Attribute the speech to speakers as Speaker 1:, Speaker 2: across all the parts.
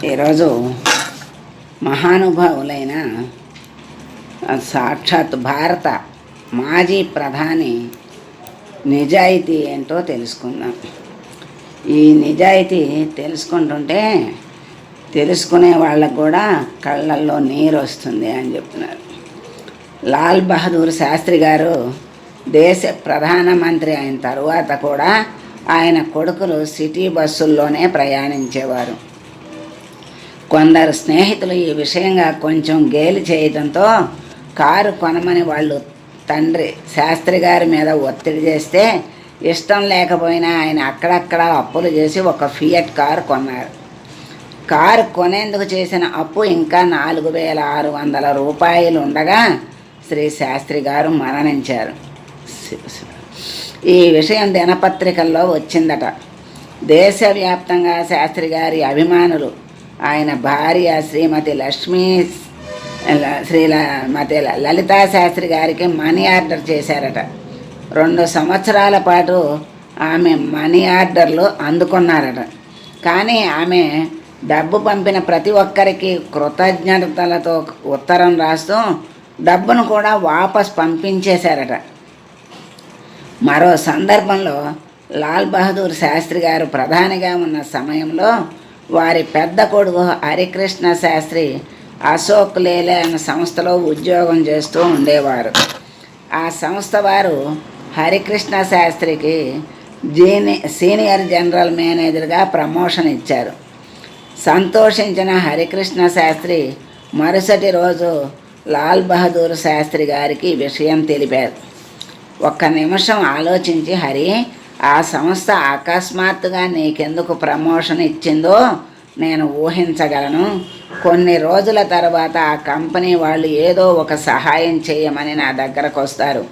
Speaker 1: ఈరోజు మహానుభావులైన సాక్షాత్ భారత మాజీ ప్రధాని నిజాయితీ ఏంటో తెలుసుకుందాం. ఈ నిజాయితీ తెలుసుకుంటుంటే తెలుసుకునే వాళ్ళకు కూడా కళ్ళల్లో నీరు వస్తుంది అని చెప్తున్నారు. లాల్ బహదూర్ శాస్త్రి గారు దేశ ప్రధానమంత్రి అయిన తరువాత కూడా ఆయన కొడుకులు సిటీ బస్సుల్లోనే ప్రయాణించేవారు. కొందరు స్నేహితులు ఈ విషయంగా కొంచెం గేలి చేయడంతో కారు కొనమని వాళ్ళు తండ్రి శాస్త్రి గారి మీద ఒత్తిడి చేస్తే ఇష్టం లేకపోయినా ఆయన అక్కడక్కడ అప్పులు చేసి ఒక ఫియట్ కారు కొన్నారు. కారు కొనేందుకు చేసిన అప్పు ఇంకా 4,600 రూపాయలు ఉండగా శ్రీ శాస్త్రి గారు మరణించారు. ఈ విషయం దినపత్రికల్లో వచ్చిందట. దేశవ్యాప్తంగా శాస్త్రి గారి అభిమానులు ఆయన భార్య శ్రీమతి లలితా శాస్త్రి గారికి మనీ ఆర్డర్ చేశారట. 2 సంవత్సరాల పాటు ఆమె మనీ ఆర్డర్లు అందుకున్నారట. కానీ ఆమె డబ్బు పంపిన ప్రతి ఒక్కరికి కృతజ్ఞతలతో ఉత్తరం రాస్తూ డబ్బును కూడా వాపస్ పంపించేశారట. మరో సందర్భంలో లాల్ బహదూర్ శాస్త్రి గారు ప్రధానిగా ఉన్న సమయంలో వారి పెద్ద కొడుకు హరికృష్ణ శాస్త్రి అశోక్ లేలే అనే సంస్థలో ఉద్యోగం చేస్తూ ఉండేవారు. ఆ సంస్థ వారు హరికృష్ణ శాస్త్రికి సీనియర్ జనరల్ మేనేజర్గా ప్రమోషన్ ఇచ్చారు. సంతోషించిన హరికృష్ణ శాస్త్రి మరుసటి రోజు లాల్ బహదూర్ శాస్త్రి గారికి విషయం తెలిపారు. ఒక్క నిమిషం ఆలోచించి, హరి, ఆ సంస్థ అకస్మాత్తుగా నీకెందుకు ప్రమోషన్ ఇచ్చిందో నేను ఊహించగలను. కొన్ని రోజుల తర్వాత ఆ కంపెనీ వాళ్ళు ఏదో ఒక సహాయం చేయమని నా దగ్గరకు వస్తారు.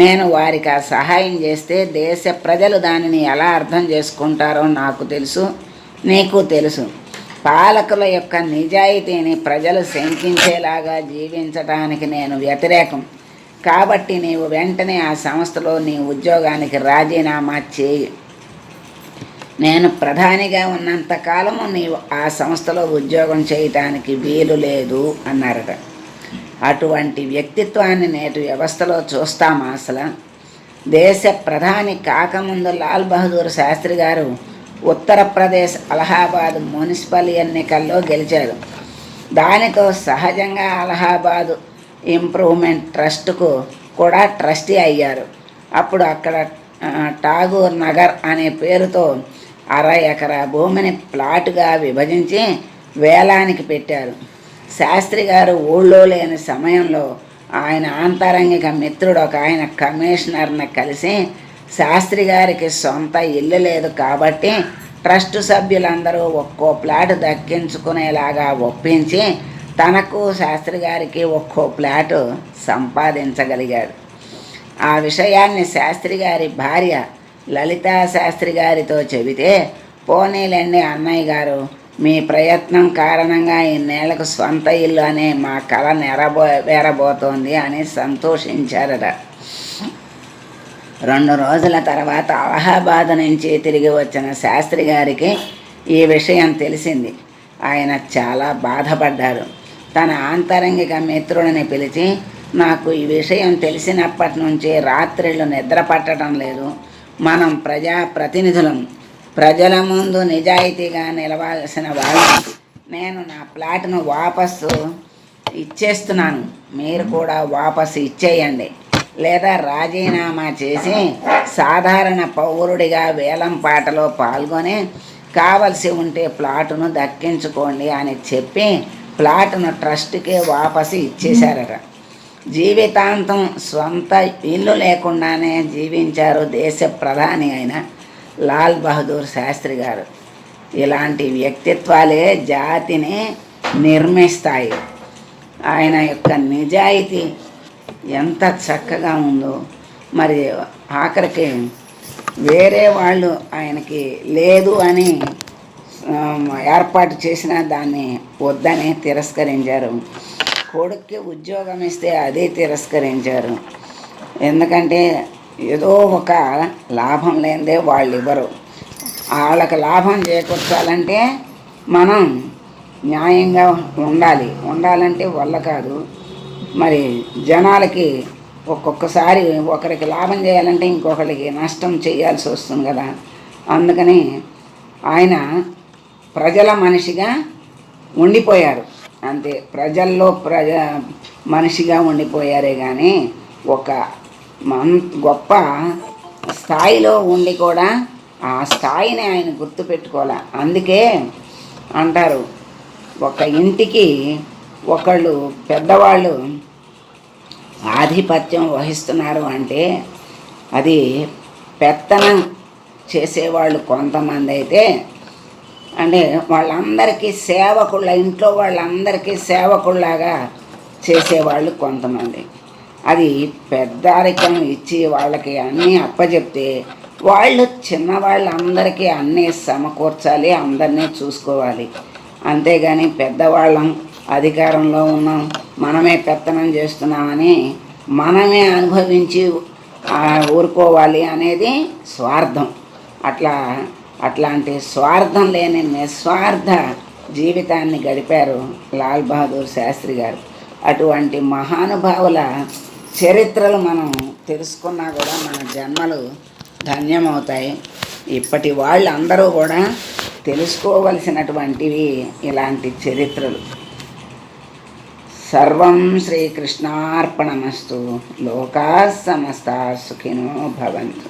Speaker 1: నేను వారికి ఆ సహాయం చేస్తే దేశ ప్రజలు దానిని ఎలా అర్థం చేసుకుంటారో నాకు తెలుసు, నీకు తెలుసు. పాలకుల యొక్క నిజాయితీని ప్రజలు శంకించేలాగా జీవించటానికి నేను వ్యతిరేకం. కాబట్టి నీవు వెంటనే ఆ సంస్థలో నీ ఉద్యోగానికి రాజీనామా చేయి. నేను ప్రధానిగా ఉన్నంతకాలము నీవు ఆ సంస్థలో ఉద్యోగం చేయటానికి వీలు లేదు అన్నారట. అటువంటి వ్యక్తిత్వాన్ని నేటి వ్యవస్థలో చూస్తామా? అసలు దేశ ప్రధాని కాకముందు లాల్ బహదూర్ శాస్త్రి గారు ఉత్తరప్రదేశ్ అలహాబాద్ మున్సిపల్ ఎన్నికల్లో గెలిచారు. దానితో సహజంగా అలహాబాద్ ఇంప్రూవ్మెంట్ ట్రస్ట్కు కూడా ట్రస్టీ అయ్యారు. అప్పుడు అక్కడ ఠాగూర్ నగర్ అనే పేరుతో 1/2 ఎకరా భూమిని ప్లాటుగా విభజించి వేలానికి పెట్టారు. శాస్త్రి గారు ఊళ్ళో లేని సమయంలో ఆయన ఆంతరంగిక మిత్రుడు ఒక ఆయన కమిషనర్ని కలిసి శాస్త్రి గారికి సొంత ఇల్లు లేదు కాబట్టి ట్రస్ట్ సభ్యులందరూ ఒక్కో ప్లాట్ దక్కించుకునేలాగా ఒప్పించి తనకు శాస్త్రి గారికి ఒక్కో ప్లాటు సంపాదించగలిగాడు. ఆ విషయాన్ని శాస్త్రి గారి భార్య లలితా శాస్త్రి గారితో చెబితే, పోనీలండి అన్నయ్య గారు, మీ ప్రయత్నం కారణంగా ఇన్నేళ్లకు స్వంత ఇల్లు అనే మా కళ నెరవేరబోతోంది అని సంతోషించారట. 2 రోజుల తర్వాత అలహాబాద్ నుంచి తిరిగి వచ్చిన శాస్త్రి గారికి ఈ విషయం తెలిసింది. ఆయన చాలా బాధపడ్డారు. తన ఆంతరంగిక మిత్రుడిని పిలిచి, నాకు ఈ విషయం తెలిసినప్పటి నుంచి రాత్రిళ్ళు నిద్ర పట్టడం లేదు. మనం ప్రజాప్రతినిధులం, ప్రజల ముందు నిజాయితీగా నిలవాల్సిన వాళ్ళం. నేను నా ప్లాట్ను వాపసు ఇచ్చేస్తున్నాను. మీరు కూడా వాపసు ఇచ్చేయండి, లేదా రాజీనామా చేసి సాధారణ పౌరుడిగా వేలం పాటలో పాల్గొని కావలసి ఉంటే ప్లాటును దక్కించుకోండి అని చెప్పి ప్లాటును ట్రస్ట్కే వాపసు ఇచ్చేశారట. జీవితాంతం స్వంత ఇల్లు లేకుండానే జీవించారు దేశ ప్రధాని అయిన లాల్ బహదూర్ శాస్త్రి గారు. ఇలాంటి వ్యక్తిత్వాలే జాతిని నిర్మిస్తాయి. ఆయన యొక్క నిజాయితీ ఎంత చక్కగా ఉందో. మరి ఆఖరికి వేరే వాళ్ళు ఆయనకి లేదు అని ఏర్పాటు చేసిన దాన్ని వద్దని తిరస్కరించారు. కొడుక్కి ఉద్యోగం ఇస్తే అదే తిరస్కరించారు. ఎందుకంటే ఏదో ఒక లాభం లేనిదే వాళ్ళు ఇవ్వరు. వాళ్ళకి లాభం చేకూర్చాలంటే మనం న్యాయంగా ఉండాలంటే వల్ల కాదు. మరి జనాలకి ఒక్కొక్కసారి ఒకరికి లాభం చేయాలంటే ఇంకొకరికి నష్టం చేయాల్సి వస్తుంది కదా. అందుకని ఆయన ప్రజల మనిషిగా ఉండిపోయారు అంతే. ప్రజల్లో మనిషిగా ఉండిపోయారే కానీ ఒక గొప్ప స్థాయిలో ఉండి కూడా ఆ స్థాయిని ఆయన గుర్తుపెట్టుకోవాలి. అందుకే అంటారు, ఒక ఇంటికి ఒకళ్ళు పెద్దవాళ్ళు ఆధిపత్యం వహిస్తున్నారు అంటే అది పెత్తనం చేసేవాళ్ళు కొంతమంది అయితే, అంటే వాళ్ళందరికీ సేవకుళ్ళ, ఇంట్లో వాళ్ళందరికీ సేవకుల్లాగా చేసేవాళ్ళు కొంతమంది. అది పెద్దరికం ఇచ్చి వాళ్ళకి అన్నీ అప్పచెప్తే వాళ్ళు చిన్నవాళ్ళందరికీ అన్నీ సమకూర్చాలి, అందరినీ చూసుకోవాలి. అంతేగాని పెద్దవాళ్ళం అధికారంలో ఉన్నాం, మనమే పెత్తనం చేస్తున్నామని మనమే అనుభవించి ఊరుకోవాలి అనేది స్వార్థం. అట్లాంటి స్వార్థం లేని నిస్వార్థ జీవితాన్ని గడిపారు లాల్ బహదూర్ శాస్త్రి గారు. అటువంటి మహానుభావుల చరిత్రలు మనం తెలుసుకున్నా కూడా మన జన్మలు ధన్యమవుతాయి. ఇప్పటి వాళ్ళు అందరూ కూడా తెలుసుకోవలసినటువంటివి ఇలాంటి చరిత్రలు. సర్వం శ్రీకృష్ణార్పణమస్తు. లోకా సమస్తా సుఖినో భవంతు.